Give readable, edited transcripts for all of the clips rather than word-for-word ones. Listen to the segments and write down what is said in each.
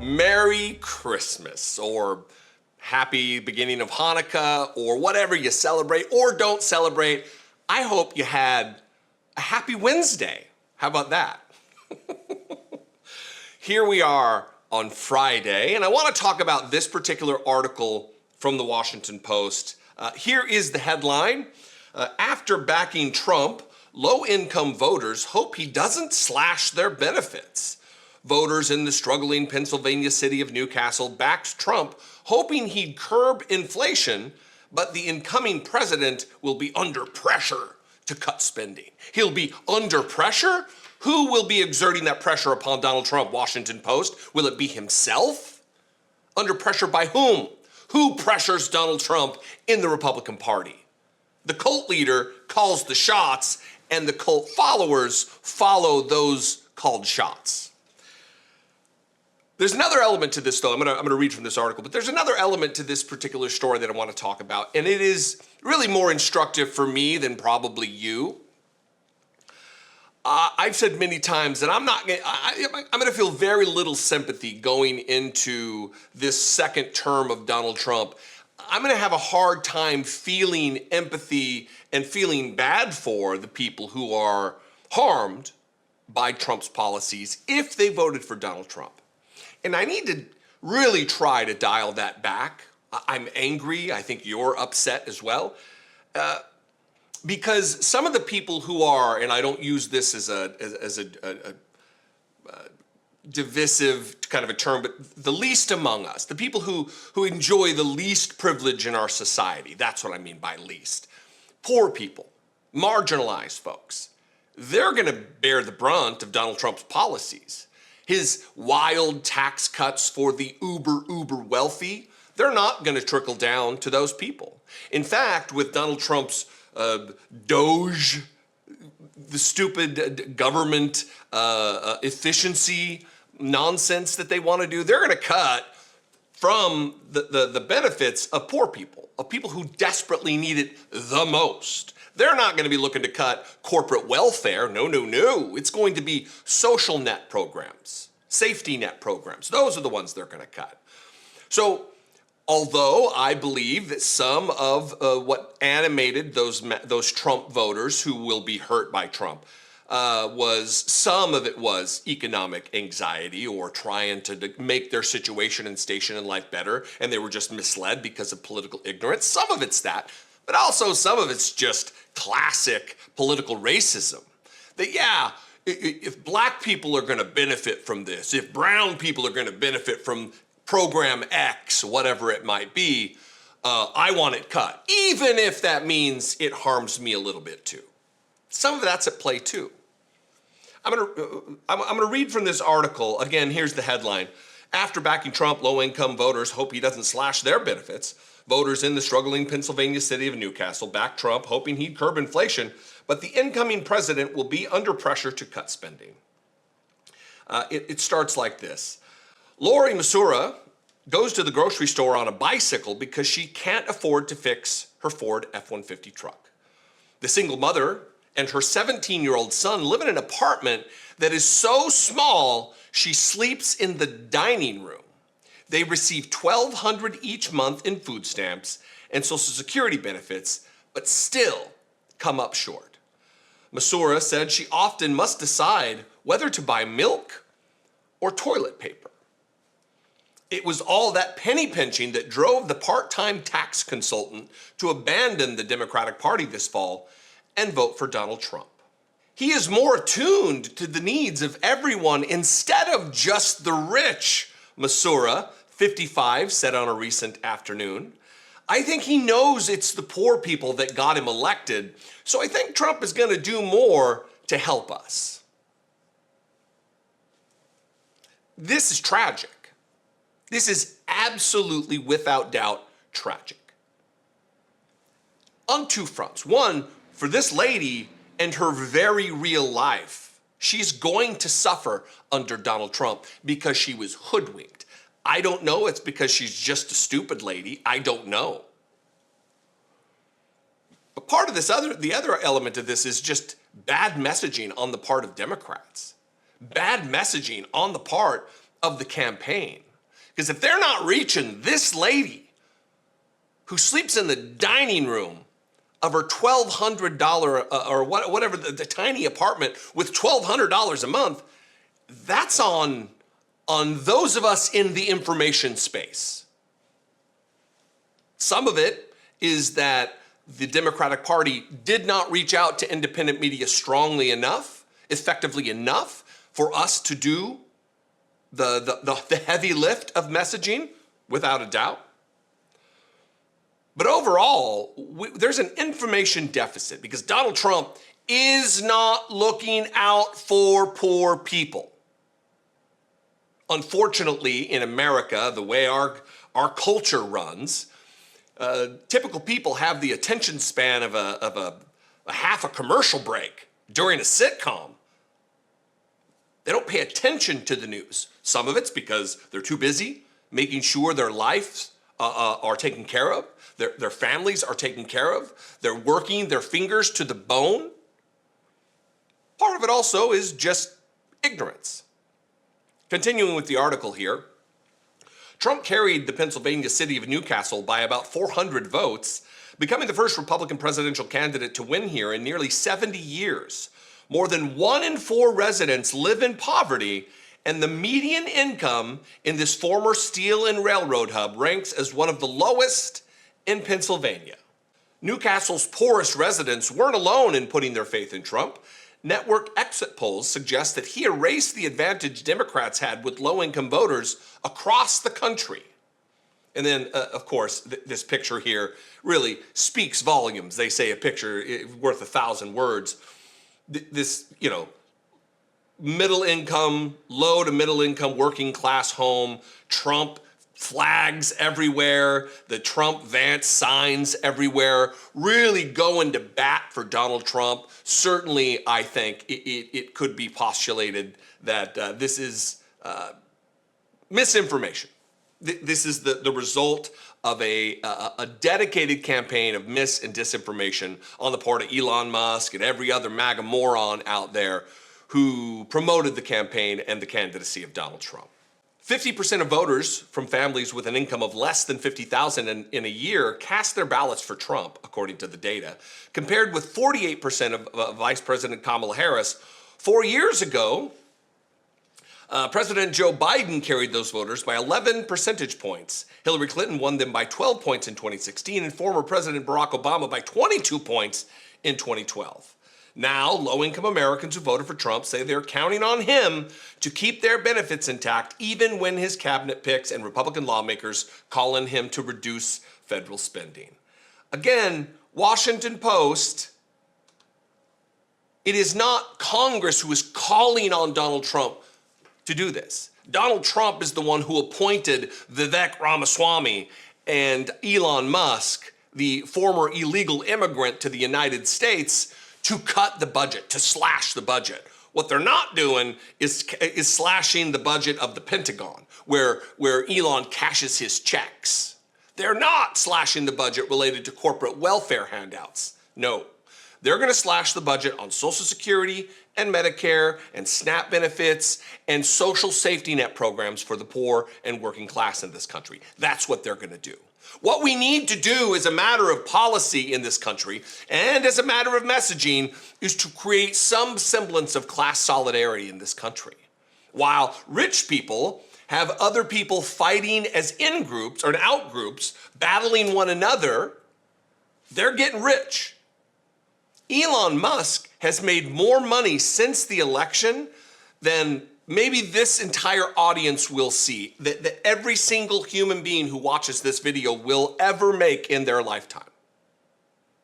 Merry Christmas, or happy beginning of Hanukkah, or whatever you celebrate or don't celebrate. I hope you had a happy Wednesday. How about that? Here we are on Friday, and I want to talk about this particular article from the Washington Post. Here is the headline. After backing Trump, low-income voters hope he doesn't slash their benefits. Voters in the struggling Pennsylvania city of Newcastle backed Trump, hoping he'd curb inflation, but the incoming president will be under pressure to cut spending. He'll be under pressure? Who will be exerting that pressure upon Donald Trump, Washington Post? Will it be himself? Under pressure by whom? Who pressures Donald Trump in the Republican Party? The cult leader calls the shots, and the cult followers follow those called shots. There's another element to this, though. I'm going to read from this article, but there's another element to this particular story that I want to talk about, and it is really more instructive for me than probably you. I've said many times that I'm going to feel very little sympathy going into this second term of Donald Trump. I'm going to have a hard time feeling empathy and feeling bad for the people who are harmed by Trump's policies if they voted for Donald Trump. And I need to really try to dial that back. I'm angry. I think you're upset as well. Because some of the people who are, and I don't use this as a divisive kind of a term, but the least among us, the people who enjoy the least privilege in our society, that's what I mean by least. Poor people, marginalized folks, they're going to bear the brunt of Donald Trump's policies. His wild tax cuts for the uber wealthy, they're not going to trickle down to those people. In fact, with Donald Trump's Doge, the stupid government efficiency nonsense that they want to do, they're going to cut from the benefits of poor people, of people who desperately need it the most. They're not going to be looking to cut corporate welfare. No. It's going to be social net programs, safety net programs. Those are the ones they're going to cut. So although I believe that some of what animated those Trump voters who will be hurt by Trump some of it was economic anxiety or trying to make their situation and station in life better, and they were just misled because of political ignorance. Some of it's that, but also some of it's just classic political racism. That, yeah, if black people are going to benefit from this, if brown people are going to benefit from program X, whatever it might be, I want it cut, even if that means it harms me a little bit too. Some of that's at play too. I'm going to read from this article. Again, here's the headline. After backing Trump, low-income voters hope he doesn't slash their benefits. Voters in the struggling Pennsylvania city of Newcastle backed Trump, hoping he'd curb inflation, but the incoming president will be under pressure to cut spending. It starts like this. Lori Masura goes to the grocery store on a bicycle because she can't afford to fix her Ford F-150 truck. The single mother and her 17-year-old son live in an apartment that is so small she sleeps in the dining room. They receive $1,200 each month in food stamps and Social Security benefits, but still come up short. Masura said she often must decide whether to buy milk or toilet paper. It was all that penny pinching that drove the part-time tax consultant to abandon the Democratic Party this fall and vote for Donald Trump. He is more attuned to the needs of everyone instead of just the rich, Masura, 55, said on a recent afternoon. I think he knows it's the poor people that got him elected, so I think Trump is going to do more to help us. This is tragic. This is absolutely, without doubt, tragic. On two fronts. One, for this lady and her very real life, she's going to suffer under Donald Trump because she was hoodwinked. I don't know, it's because she's just a stupid lady. I don't know. But part of the other element of this is just bad messaging on the part of Democrats. Bad messaging on the part of the campaign. Because if they're not reaching this lady who sleeps in the dining room of her $1,200 or whatever the tiny apartment with $1,200 a month, that's on those of us in the information space. Some of it is that the Democratic Party did not reach out to independent media strongly enough, effectively enough, for us to do the heavy lift of messaging, without a doubt. But overall, there's an information deficit because Donald Trump is not looking out for poor people. Unfortunately, in America, the way our culture runs, typical people have the attention span of a half a commercial break during a sitcom. They don't pay attention to the news. Some of it's because they're too busy making sure their lives are taken care of, their families are taken care of, they're working their fingers to the bone. Part of it also is just ignorance. Continuing with the article here, Trump carried the Pennsylvania city of Newcastle by about 400 votes, becoming the first Republican presidential candidate to win here in nearly 70 years. More than 1 in 4 residents live in poverty, and the median income in this former steel and railroad hub ranks as one of the lowest in Pennsylvania. Newcastle's poorest residents weren't alone in putting their faith in Trump. Network exit polls suggest that he erased the advantage Democrats had with low-income voters across the country. And then, of course, this picture here really speaks volumes. They say a picture worth 1,000 words. This, middle income, low to middle income, working class home, Trump flags everywhere, the Trump Vance signs everywhere, really going to bat for Donald Trump. Certainly, I think it could be postulated that this is misinformation. This is the result of a dedicated campaign of mis and disinformation on the part of Elon Musk and every other MAGA moron out there who promoted the campaign and the candidacy of Donald Trump. 50% of voters from families with an income of less than $50,000 in a year cast their ballots for Trump, according to the data, compared with 48% of Vice President Kamala Harris. 4 years ago, President Joe Biden carried those voters by 11 percentage points. Hillary Clinton won them by 12 points in 2016, and former President Barack Obama by 22 points in 2012. Now, low-income Americans who voted for Trump say they're counting on him to keep their benefits intact, even when his cabinet picks and Republican lawmakers call on him to reduce federal spending. Again, Washington Post, it is not Congress who is calling on Donald Trump to do this. Donald Trump is the one who appointed Vivek Ramaswamy and Elon Musk, the former illegal immigrant to the United States, to cut the budget, to slash the budget. What they're not doing is slashing the budget of the Pentagon, where Elon cashes his checks. They're not slashing the budget related to corporate welfare handouts. No, they're going to slash the budget on Social Security and Medicare and SNAP benefits and social safety net programs for the poor and working class in this country. That's what they're going to do. What we need to do as a matter of policy in this country and as a matter of messaging is to create some semblance of class solidarity in this country. While rich people have other people fighting as in-groups or out-groups, battling one another, they're getting rich. Elon Musk has made more money since the election than maybe this entire audience will see, that every single human being who watches this video will ever make in their lifetime.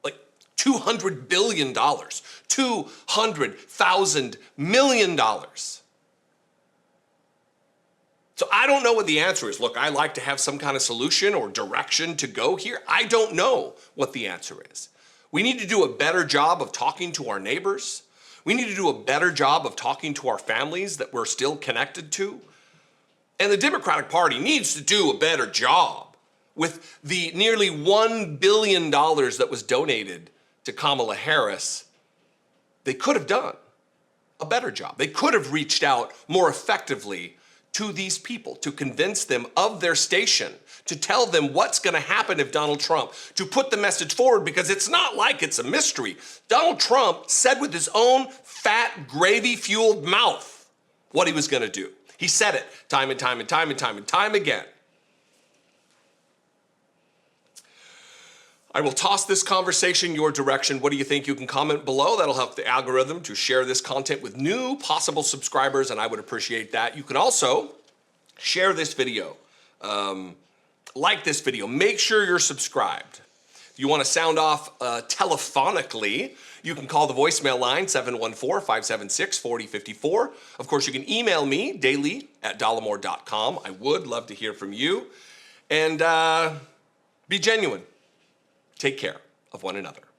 Like $200 billion, $200,000 million. So I don't know what the answer is. Look, I like to have some kind of solution or direction to go here. I don't know what the answer is. We need to do a better job of talking to our neighbors. We need to do a better job of talking to our families that we're still connected to. And the Democratic Party needs to do a better job with the nearly $1 billion that was donated to Kamala Harris. They could have done a better job. They could have reached out more effectively to these people, to convince them of their station, to tell them what's going to happen if Donald Trump, to put the message forward, because it's not like it's a mystery. Donald Trump said with his own fat, gravy-fueled mouth what he was going to do. He said it time and time and time and time and time again. I will toss this conversation your direction. What do you think? You can comment below. That'll help the algorithm to share this content with new possible subscribers, and I would appreciate that. You can also share this video, like this video. Make sure you're subscribed. If you want to sound off telephonically, you can call the voicemail line, 714-576-4054. Of course, you can email me daily at dollemore.com. I would love to hear from you. And be genuine. Take care of one another.